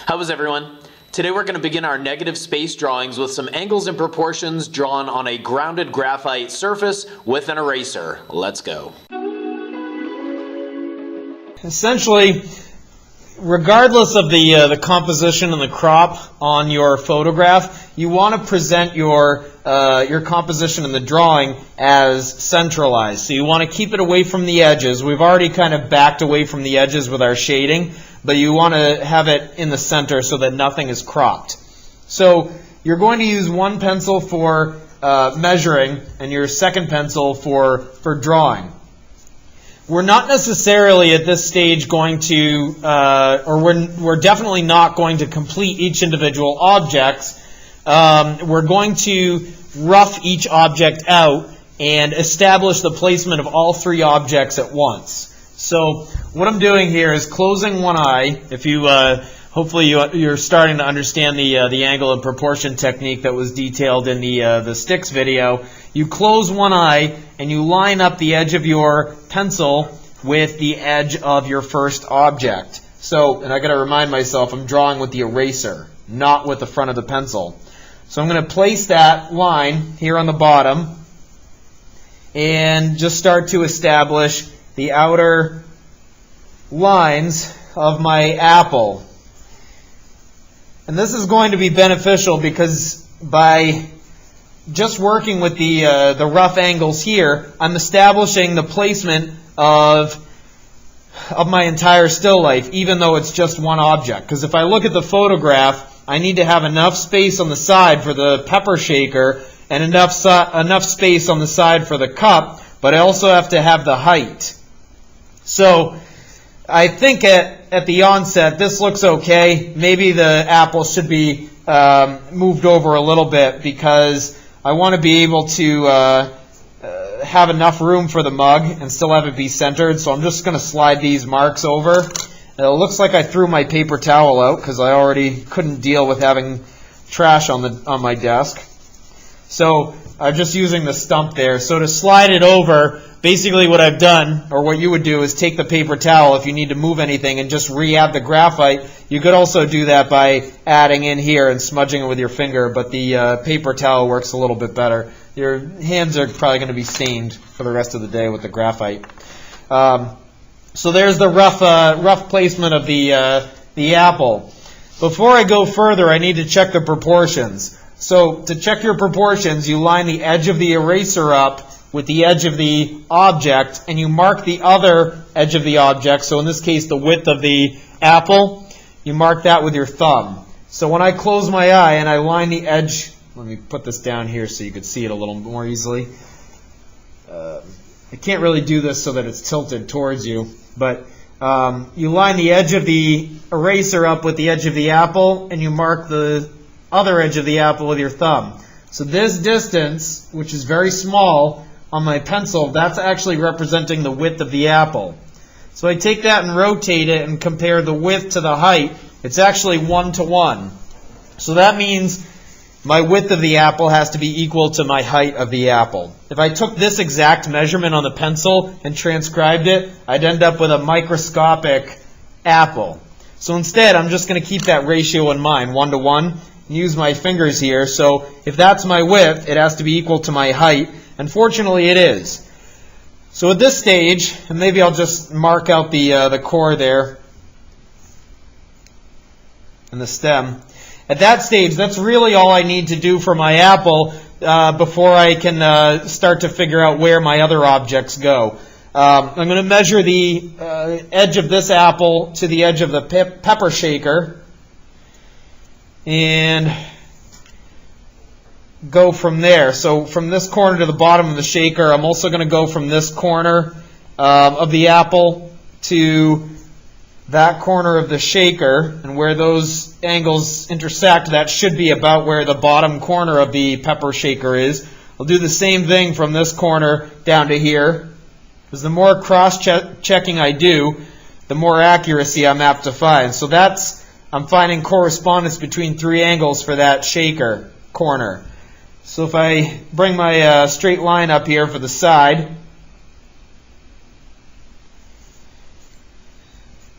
How was everyone? Today we're going to begin our negative space drawings with some angles and proportions drawn on a grounded graphite surface with an eraser. Let's go. Essentially, regardless of the composition and the crop on your photograph, you want to present your composition in the drawing as centralized. So you want to keep it away from the edges. We've already kind of backed away from the edges with our shading, but you want to have it in the center so that nothing is cropped. So you're going to use one pencil for measuring and your second pencil for drawing. We're not necessarily at this stage going to, we're definitely not going to complete each individual object. We're going to rough each object out and establish the placement of all three objects at once. So what I'm doing here is closing one eye. If you, hopefully you're starting to understand the angle and proportion technique that was detailed in the sticks video. You close one eye and you line up the edge of your pencil with the edge of your first object. So, and I got to remind myself, I'm drawing with the eraser, not with the front of the pencil. So I'm going to place that line here on the bottom and just start to establish the outer lines of my apple. And this is going to be beneficial because by just working with the rough angles here, I'm establishing the placement of my entire still life, even though it's just one object. Because if I look at the photograph, I need to have enough space on the side for the pepper shaker and enough space on the side for the cup, but I also have to have the height. So I think at the onset this looks okay. Maybe the apple should be moved over a little bit because I want to be able to have enough room for the mug and still have it be centered. So I'm just going to slide these marks over. It looks like I threw my paper towel out because I already couldn't deal with having trash on my desk. So I'm just using the stump there. So to slide it over, basically what I've done, or what you would do, is take the paper towel if you need to move anything and just re-add the graphite. You could also do that by adding in here and smudging it with your finger, but the paper towel works a little bit better. Your hands are probably going to be stained for the rest of the day with the graphite. So there's the rough placement of the apple. Before I go further, I need to check the proportions. So to check your proportions, you line the edge of the eraser up with the edge of the object, and you mark the other edge of the object. So in this case, the width of the apple, you mark that with your thumb. So when I close my eye and I line the edge, let me put this down here so you can see it a little more easily. I can't really do this so that it's tilted towards you, but you line the edge of the eraser up with the edge of the apple, and you mark the other edge of the apple with your thumb. So this distance, which is very small on my pencil, that's actually representing the width of the apple. So I take that and rotate it and compare the width to the height. It's actually 1 to 1. So that means my width of the apple has to be equal to my height of the apple. If I took this exact measurement on the pencil and transcribed it, I'd end up with a microscopic apple. So instead, I'm just going to keep that ratio in mind, 1 to 1, and use my fingers here. So if that's my width, it has to be equal to my height. Unfortunately, it is. So at this stage, and maybe I'll just mark out the core there and the stem. At that stage, that's really all I need to do for my apple before I can start to figure out where my other objects go. I'm going to measure the edge of this apple to the edge of the pepper shaker and go from there. So from this corner to the bottom of the shaker, I'm also going to go from this corner of the apple to that corner of the shaker, and where those angles intersect, that should be about where the bottom corner of the pepper shaker is. I'll do the same thing from this corner down to here, because the more cross-checking I do, the more accuracy I'm apt to find. So I'm finding correspondence between three angles for that shaker corner. So if I bring my straight line up here for the side,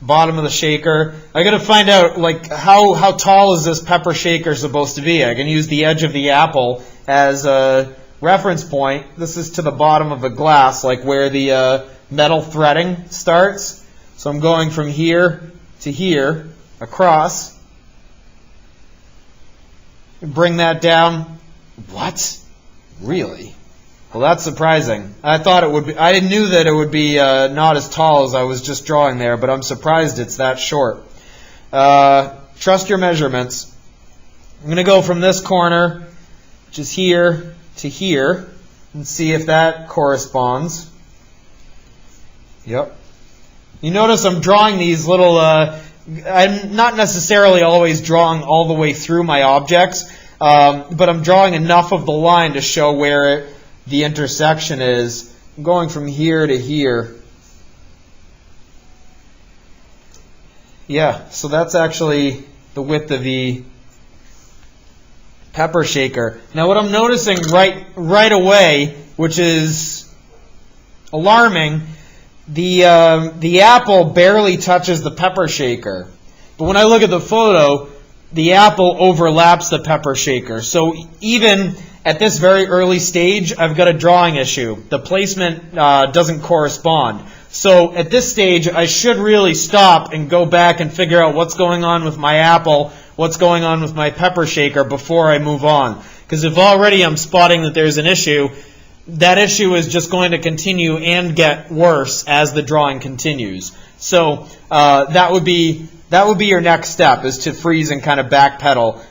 bottom of the shaker. I got to find out like how tall is this pepper shaker supposed to be. I can use the edge of the apple as a reference point. This is to the bottom of the glass, like where the metal threading starts. So I'm going from here to here, across. Bring that down. What? Really? Well, that's surprising. I thought it would be. I knew that it would be not as tall as I was just drawing there, but I'm surprised it's that short. Trust your measurements. I'm going to go from this corner, which is here, to here, and see if that corresponds. Yep. You notice I'm drawing these little. I'm not necessarily always drawing all the way through my objects, but I'm drawing enough of the line to show where the intersection is. I'm going from here to here. Yeah, so that's actually the width of the pepper shaker. Now what I'm noticing right away, which is alarming, the apple barely touches the pepper shaker. But when I look at the photo, the apple overlaps the pepper shaker. So even at this very early stage, I've got a drawing issue. The placement doesn't correspond. So at this stage, I should really stop and go back and figure out what's going on with my apple, what's going on with my pepper shaker before I move on. Because if already I'm spotting that there's an issue, that issue is just going to continue and get worse as the drawing continues. So that would be your next step, is to freeze and kind of backpedal.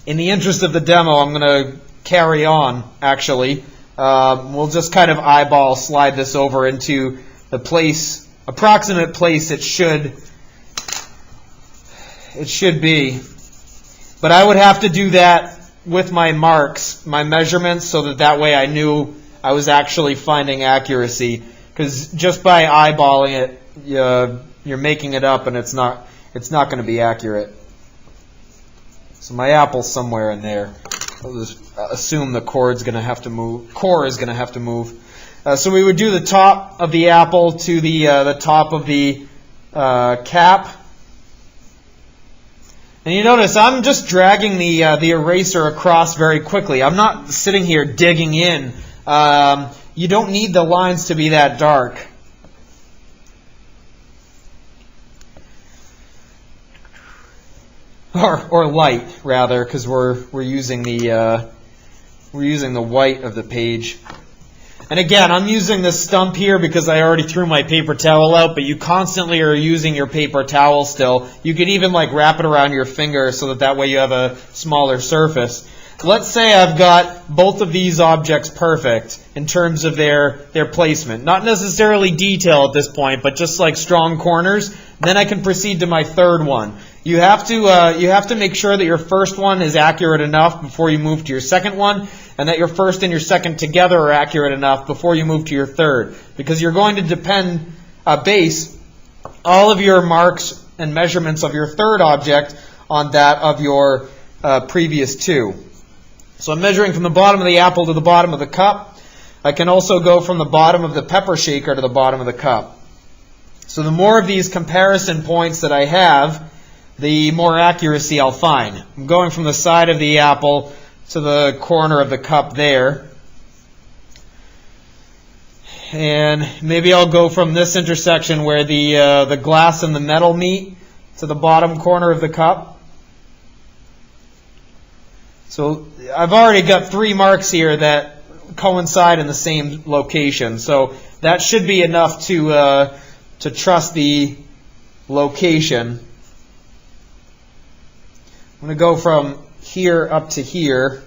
In the interest of the demo, I'm going to carry on, actually. We'll just kind of eyeball slide this over into the place, approximate place it should be. But I would have to do that with my marks, my measurements, so that way I knew I was actually finding accuracy. Because just by eyeballing it, you're making it up, and it's not going to be accurate. So my apple's somewhere in there. I'll just assume the core is going to have to move. So we would do the top of the apple to the top of the cap. And you notice I'm just dragging the eraser across very quickly. I'm not sitting here digging in. You don't need the lines to be that dark. Or light, rather, because we're using the white of the page. And again, I'm using this stump here because I already threw my paper towel out, but you constantly are using your paper towel still. You could even wrap it around your finger so that way you have a smaller surface. Let's say I've got both of these objects perfect in terms of their placement. Not necessarily detail at this point, but just strong corners. Then I can proceed to my third one. You have to make sure that your first one is accurate enough before you move to your second one, and that your first and your second together are accurate enough before you move to your third. Because you're going to base all of your marks and measurements of your third object on that of your previous two. So I'm measuring from the bottom of the apple to the bottom of the cup. I can also go from the bottom of the pepper shaker to the bottom of the cup. So the more of these comparison points that I have, the more accuracy I'll find. I'm going from the side of the apple to the corner of the cup there. And maybe I'll go from this intersection where the glass and the metal meet to the bottom corner of the cup. So I've already got 3 marks here that coincide in the same location. So that should be enough to trust the location. I'm going to go from here up to here.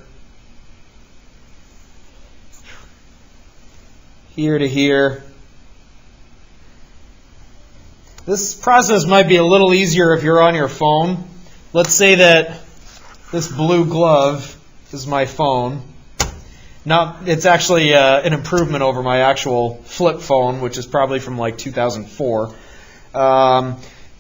Here to here. This process might be a little easier if you're on your phone. Let's say that this blue glove is my phone. Now, it's actually an improvement over my actual flip phone, which is probably from 2004.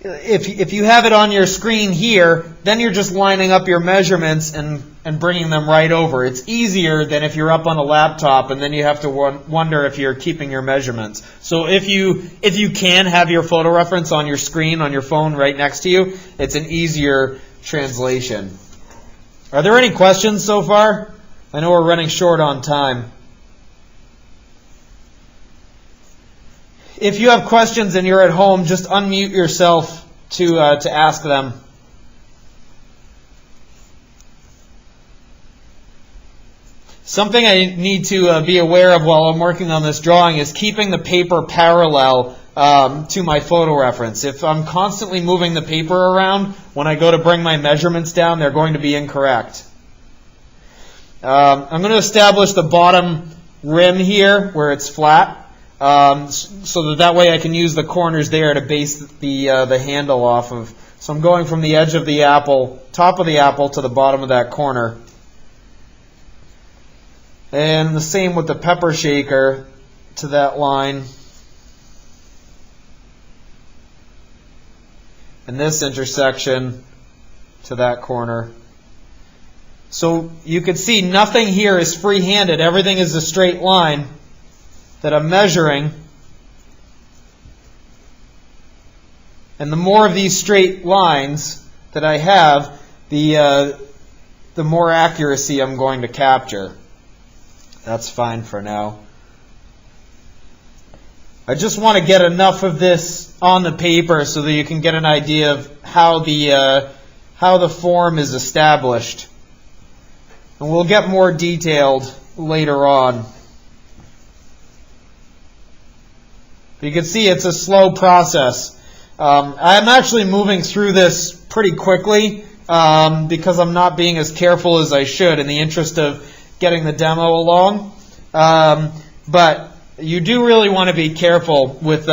If you have it on your screen here, then you're just lining up your measurements and and bringing them right over. It's easier than if you're up on a laptop and then you have to wonder if you're keeping your measurements. So if you can have your photo reference on your screen, on your phone right next to you, it's an easier translation. Are there any questions so far? I know we're running short on time. If you have questions and you're at home, just unmute yourself to ask them. Something I need to be aware of while I'm working on this drawing is keeping the paper parallel to my photo reference. If I'm constantly moving the paper around, when I go to bring my measurements down, they're going to be incorrect. I'm going to establish the bottom rim here where it's flat, so that way I can use the corners there to base the handle off of. So I'm going from the edge of the apple, top of the apple, to the bottom of that corner. And the same with the pepper shaker to that line. And this intersection to that corner. So you can see nothing here is free-handed. Everything is a straight line that I'm measuring. And the more of these straight lines that I have, the more accuracy I'm going to capture. That's fine for now. I just want to get enough of this on the paper so that you can get an idea of how the form is established. And we'll get more detailed later on. You can see it's a slow process. I'm actually moving through this pretty quickly because I'm not being as careful as I should in the interest of getting the demo along. But you do really want to be careful with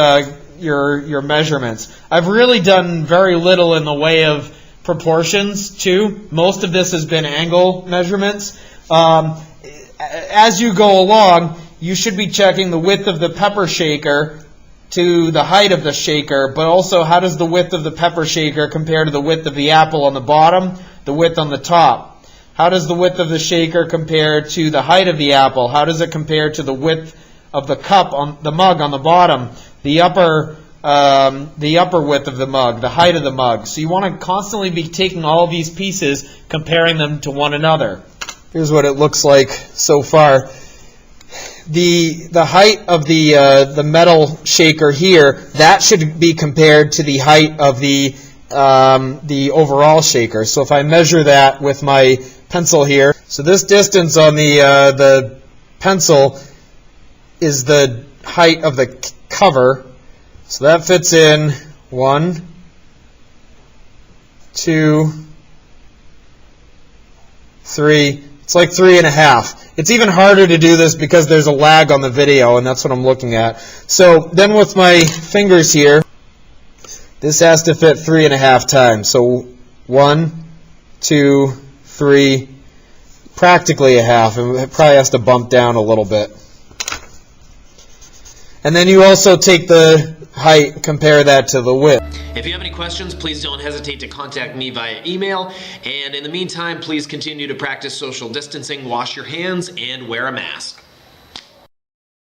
your measurements. I've really done very little in the way of proportions too. Most of this has been angle measurements. As you go along, you should be checking the width of the pepper shaker to the height of the shaker, but also how does the width of the pepper shaker compare to the width of the apple on the bottom, the width on the top? How does the width of the shaker compare to the height of the apple? How does it compare to the width of the cup on the mug on the bottom? The upper width of the mug, the height of the mug. So you want to constantly be taking all of these pieces, comparing them to one another. Here's what it looks like so far. The height of the metal shaker here, that should be compared to the height of the overall shaker. So if I measure that with my pencil here, so this distance on the pencil is the height of the cover. So that fits in 1, 2, 3. It's like 3.5. It's even harder to do this because there's a lag on the video, and that's what I'm looking at. So then with my fingers here, this has to fit 3.5 times. So 1, 2, 3, practically a half. It probably has to bump down a little bit. And then you also take the height, compare that to the width. If you have any questions, please don't hesitate to contact me via email. And in the meantime, please continue to practice social distancing, wash your hands, and wear a mask.